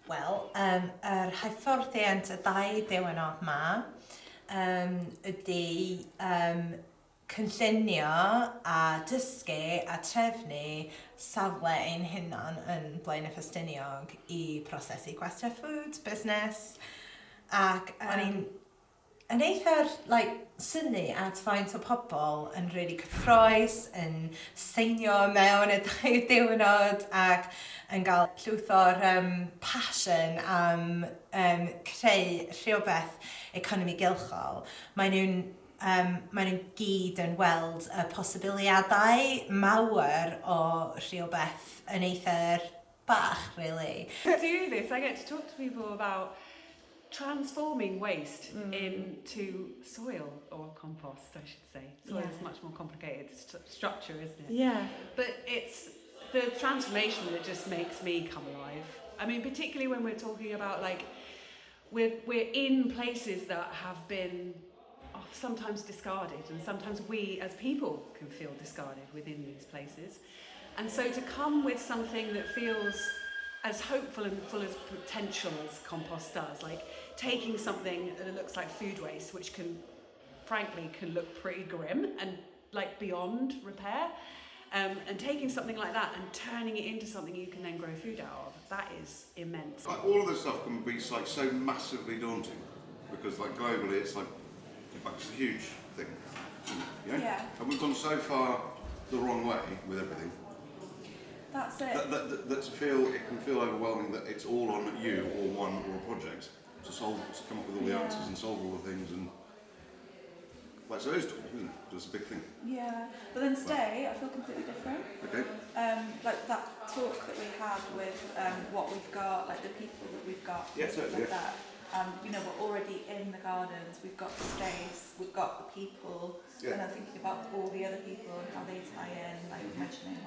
Wel, hyfforddiant y dau diwrnod yma ydy cynllunio a dysgu a trefnu safle ein hunan yn Mro Ffestiniog i prosesu gwastraff food, busnes, ac o'n i'n eitha'r syni at faint o pobl yn really cyffroes, yn seinio mewn y dau diwrnod ac yn cael llwyth o'r passion am creu rhywbeth economi gylchol. Maen nhw'n gyd yn weld y posibiliadau mawr o rhywbeth yn eitha'r bach, really. To do this, I get to talk to people about transforming waste into soil, or compost, I should say. Soil is much more complicated structure, isn't it? Yeah. But it's the transformation that just makes me come alive. I mean, particularly when we're talking about we're in places that have been sometimes discarded, and sometimes we as people can feel discarded within these places. And so to come with something that feels as hopeful and full of potential as compost does, like taking something that looks like food waste, which frankly can look pretty grim and beyond repair, and taking something like that and turning it into something you can then grow food out of, that is immense. All of this stuff can be so massively daunting, because globally it's it's a huge thing, you know? Yeah. And we've gone so far the wrong way with everything. That's it. It can feel overwhelming that it's all on you or a project to come up with all the answers and solve all the things, and so it is daunting, isn't it? It's a big thing. Yeah, but then today I feel completely different. Okay. That talk that we had with what we've got, the people that we've got, that. We're already in the gardens, we've got the space, we've got the people, and I'm thinking about all the other people and how they tie in, mentioning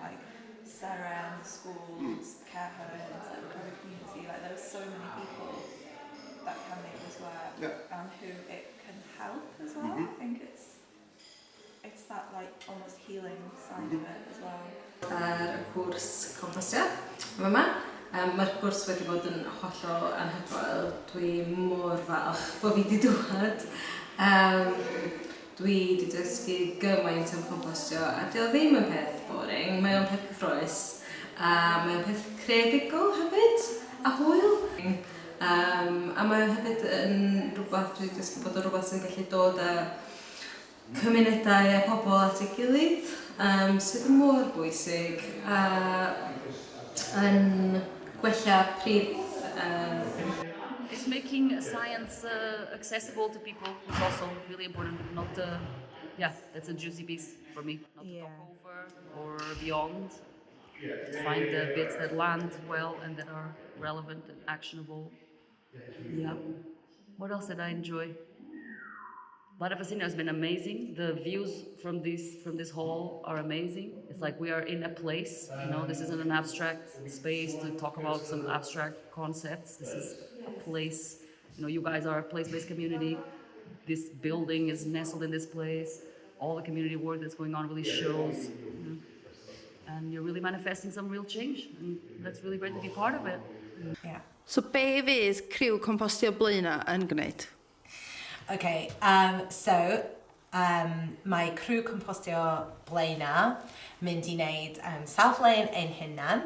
Sarah and the schools, care homes, the Greu community, there's so many people that can make this work, and who it can help as well. I think it's that almost healing side of it as well. Ar y cwrs Compostio yma. Mae'r cwrs wedi bod yn hollol anhygoel. Dwi mor falch bod fi wedi dŵad. Dwi wedi dysgu gymaint am Compostio, a dio ddim yn peth boring, mae o'n peth cyffroes. Mae o'n peth creadigol hefyd, a hwyl. A mae hefyd yn rhywbeth, dwi wedi dysgu bod o'n rhywbeth sy'n gallu dod â cymunedau a pobl at ei gilydd, sydd yn mor bwysig, yn gwella prif. It's making science accessible to people is also really important. That's a juicy piece for me. Not to talk over or beyond. Find the bits that land well and that are relevant and actionable. Yeah. What else did I enjoy? Mro Ffestiniog has been amazing. The views from this hall are amazing. It's we are in a place. This isn't an abstract space to talk about some abstract concepts. This is a place. You guys are a place-based community. This building is nestled in this place. All the community work that's going on really shows. And you're really manifesting some real change. And that's really great to be part of it. Yeah. So be fydd criw Compostio Blaena yn gwneud? Okay, mae criw Compostio Blaena mynd i wneud safle'n ein hunan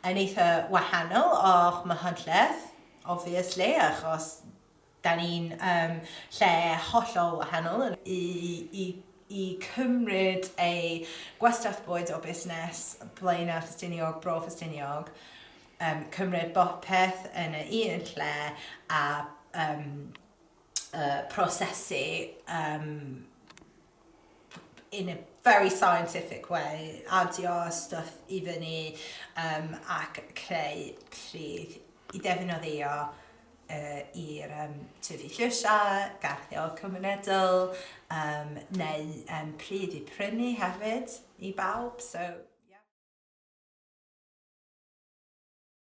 yn eitha wahanol o'ch Machynlleth, obviously, achos da ni'n lle hollol wahanol i cymryd ei gwastraff bwyd o busnes Mro Ffestiniog, Bro Ffestiniog, cymryd bopeth yn y un lle a prosesu in a very scientific way, adio stuff I fyny ac creu pridd I defnyddio i'r tyfu llysiau, garddio cymunedol, neu pridd I prynu hefyd I bawb. So